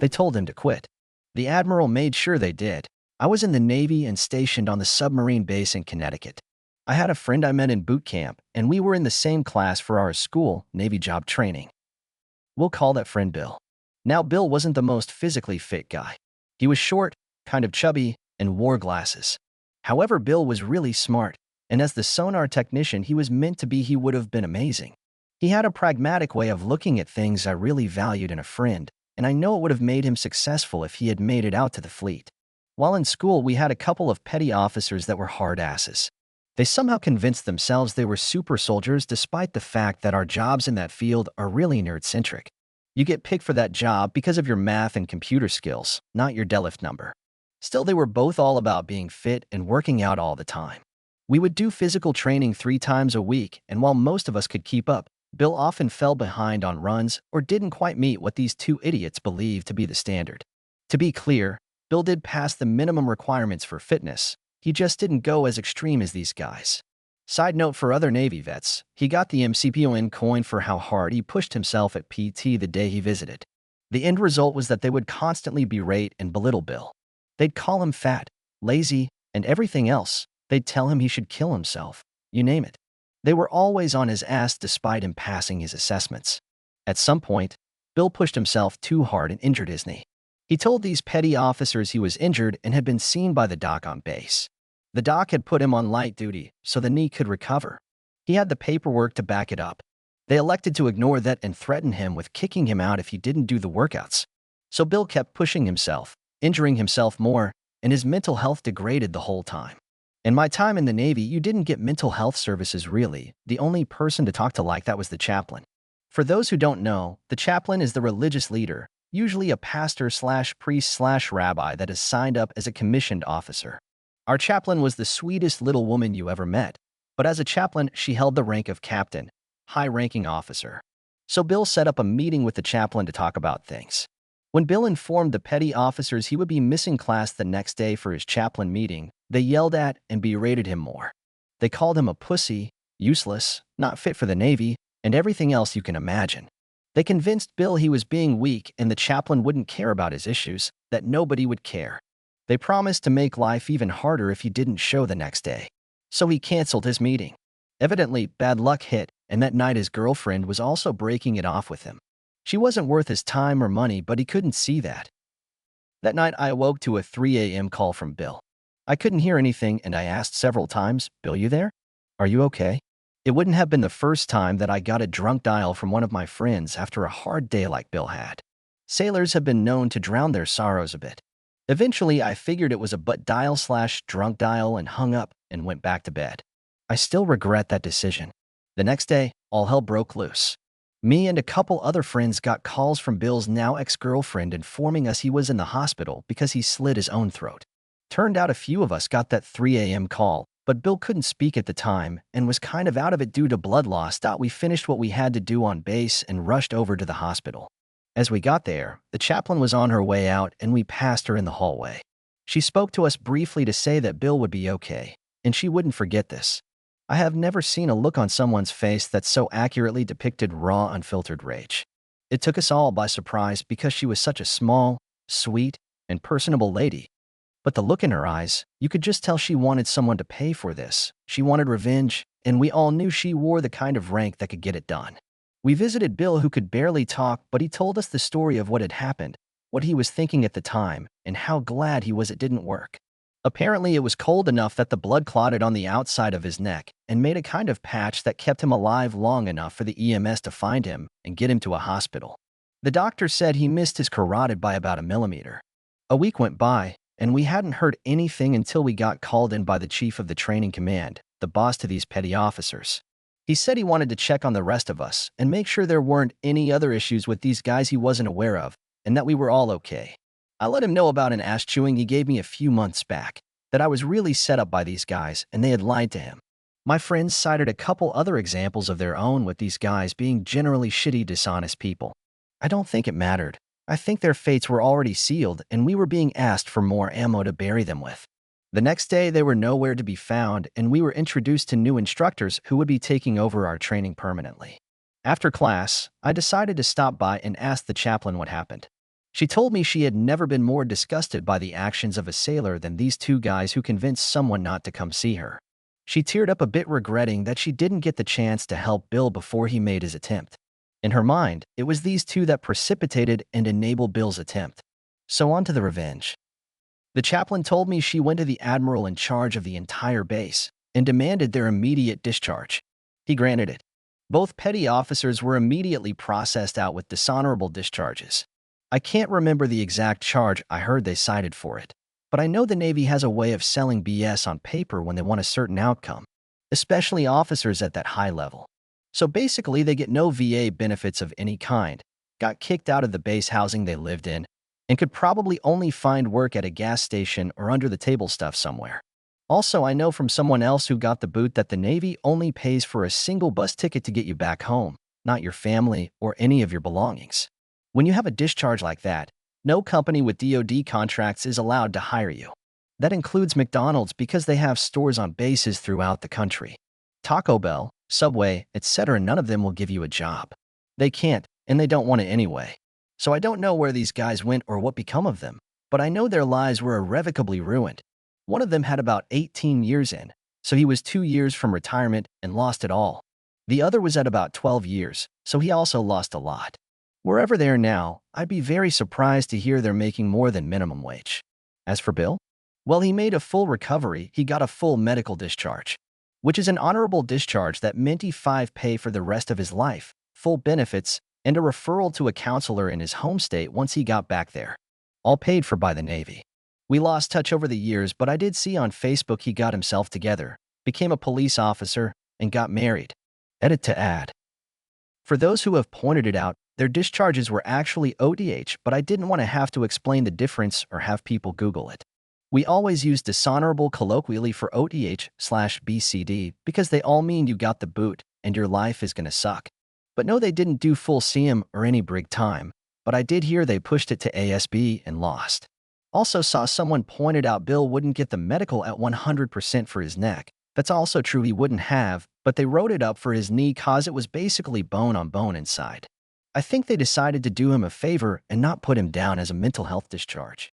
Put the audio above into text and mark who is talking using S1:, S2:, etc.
S1: They told him to quit. The Admiral made sure they did. I was in the Navy and stationed on the submarine base in Connecticut. I had a friend I met in boot camp, and we were in the same class for our school, Navy job training. We'll call that friend Bill. Now, Bill wasn't the most physically fit guy. He was short, kind of chubby, and wore glasses. However, Bill was really smart, and as the sonar technician he was meant to be, he would have been amazing. He had a pragmatic way of looking at things I really valued in a friend, and I know it would have made him successful if he had made it out to the fleet. While in school, we had a couple of petty officers that were hard asses. They somehow convinced themselves they were super soldiers despite the fact that our jobs in that field are really nerd-centric. You get picked for that job because of your math and computer skills, not your deadlift number. Still, they were both all about being fit and working out all the time. We would do physical training 3 times a week, and while most of us could keep up, Bill often fell behind on runs or didn't quite meet what these two idiots believed to be the standard. To be clear, Bill did pass the minimum requirements for fitness. He just didn't go as extreme as these guys. Side note for other Navy vets, he got the MCPON coin for how hard he pushed himself at PT the day he visited. The end result was that they would constantly berate and belittle Bill. They'd call him fat, lazy, and everything else. They'd tell him he should kill himself. You name it. They were always on his ass despite him passing his assessments. At some point, Bill pushed himself too hard and injured his knee. He told these petty officers he was injured and had been seen by the doc on base. The doc had put him on light duty so the knee could recover. He had the paperwork to back it up. They elected to ignore that and threaten him with kicking him out if he didn't do the workouts. So Bill kept pushing himself, injuring himself more, and his mental health degraded the whole time. In my time in the Navy, you didn't get mental health services really. The only person to talk to like that was the chaplain. For those who don't know, the chaplain is the religious leader, usually a pastor/priest/rabbi that is signed up as a commissioned officer. Our chaplain was the sweetest little woman you ever met, but as a chaplain, she held the rank of captain, high-ranking officer. So Bill set up a meeting with the chaplain to talk about things. When Bill informed the petty officers he would be missing class the next day for his chaplain meeting, they yelled at and berated him more. They called him a pussy, useless, not fit for the Navy, and everything else you can imagine. They convinced Bill he was being weak and the chaplain wouldn't care about his issues, that nobody would care. They promised to make life even harder if he didn't show the next day. So he canceled his meeting. Evidently, bad luck hit, and that night his girlfriend was also breaking it off with him. She wasn't worth his time or money, but he couldn't see that. That night, I awoke to a 3 a.m. call from Bill. I couldn't hear anything, and I asked several times, "Bill, you there? Are you okay?" It wouldn't have been the first time that I got a drunk dial from one of my friends after a hard day like Bill had. Sailors have been known to drown their sorrows a bit. Eventually, I figured it was a butt dial/drunk dial and hung up and went back to bed. I still regret that decision. The next day, all hell broke loose. Me and a couple other friends got calls from Bill's now ex-girlfriend informing us he was in the hospital because he slit his own throat. Turned out a few of us got that 3 a.m. call, but Bill couldn't speak at the time and was kind of out of it due to blood loss. We finished what we had to do on base and rushed over to the hospital. As we got there, the chaplain was on her way out and we passed her in the hallway. She spoke to us briefly to say that Bill would be okay, and she wouldn't forget this. I have never seen a look on someone's face that so accurately depicted raw, unfiltered rage. It took us all by surprise because she was such a small, sweet, and personable lady. But the look in her eyes, you could just tell she wanted someone to pay for this. She wanted revenge, and we all knew she wore the kind of rank that could get it done. We visited Bill, who could barely talk, but he told us the story of what had happened, what he was thinking at the time, and how glad he was it didn't work. Apparently, it was cold enough that the blood clotted on the outside of his neck and made a kind of patch that kept him alive long enough for the EMS to find him and get him to a hospital. The doctor said he missed his carotid by about 1 millimeter. A week went by, and we hadn't heard anything until we got called in by the chief of the training command, the boss to these petty officers. He said he wanted to check on the rest of us and make sure there weren't any other issues with these guys he wasn't aware of, and that we were all okay. I let him know about an ass chewing he gave me a few months back, that I was really set up by these guys and they had lied to him. My friends cited a couple other examples of their own with these guys being generally shitty, dishonest people. I don't think it mattered. I think their fates were already sealed and we were being asked for more ammo to bury them with. The next day, they were nowhere to be found, and we were introduced to new instructors who would be taking over our training permanently. After class, I decided to stop by and ask the chaplain what happened. She told me she had never been more disgusted by the actions of a sailor than these two guys who convinced someone not to come see her. She teared up a bit, regretting that she didn't get the chance to help Bill before he made his attempt. In her mind, it was these two that precipitated and enabled Bill's attempt. So on to the revenge. The chaplain told me she went to the Admiral in charge of the entire base and demanded their immediate discharge. He granted it. Both petty officers were immediately processed out with dishonorable discharges. I can't remember the exact charge I heard they cited for it, but I know the Navy has a way of selling BS on paper when they want a certain outcome, especially officers at that high level. So basically, they get no VA benefits of any kind, got kicked out of the base housing they lived in, and could probably only find work at a gas station or under-the-table stuff somewhere. Also, I know from someone else who got the boot that the Navy only pays for a single bus ticket to get you back home, not your family or any of your belongings. When you have a discharge like that, no company with DoD contracts is allowed to hire you. That includes McDonald's because they have stores on bases throughout the country. Taco Bell, Subway, etc. None of them will give you a job. They can't, and they don't want it anyway. So I don't know where these guys went or what become of them, but I know their lives were irrevocably ruined. One of them had about 18 years in, so he was 2 years from retirement and lost it all. The other was at about 12 years, so he also lost a lot. Wherever they are now, I'd be very surprised to hear they're making more than minimum wage. As for Bill, well, he made a full recovery. He got a full medical discharge, which is an honorable discharge that meant he 5 pay for the rest of his life, full benefits, and a referral to a counselor in his home state once he got back there. All paid for by the Navy. We lost touch over the years, but I did see on Facebook he got himself together, became a police officer, and got married. Edit to add. For those who have pointed it out, their discharges were actually ODH, but I didn't want to have to explain the difference or have people Google it. We always use dishonorable colloquially for ODH/BCD because they all mean you got the boot and your life is gonna suck. But no, they didn't do full CM or any brig time, but I did hear they pushed it to ASB and lost. Also saw someone pointed out Bill wouldn't get the medical at 100% for his neck. That's also true, he wouldn't have, but they wrote it up for his knee cause it was basically bone on bone inside. I think they decided to do him a favor and not put him down as a mental health discharge.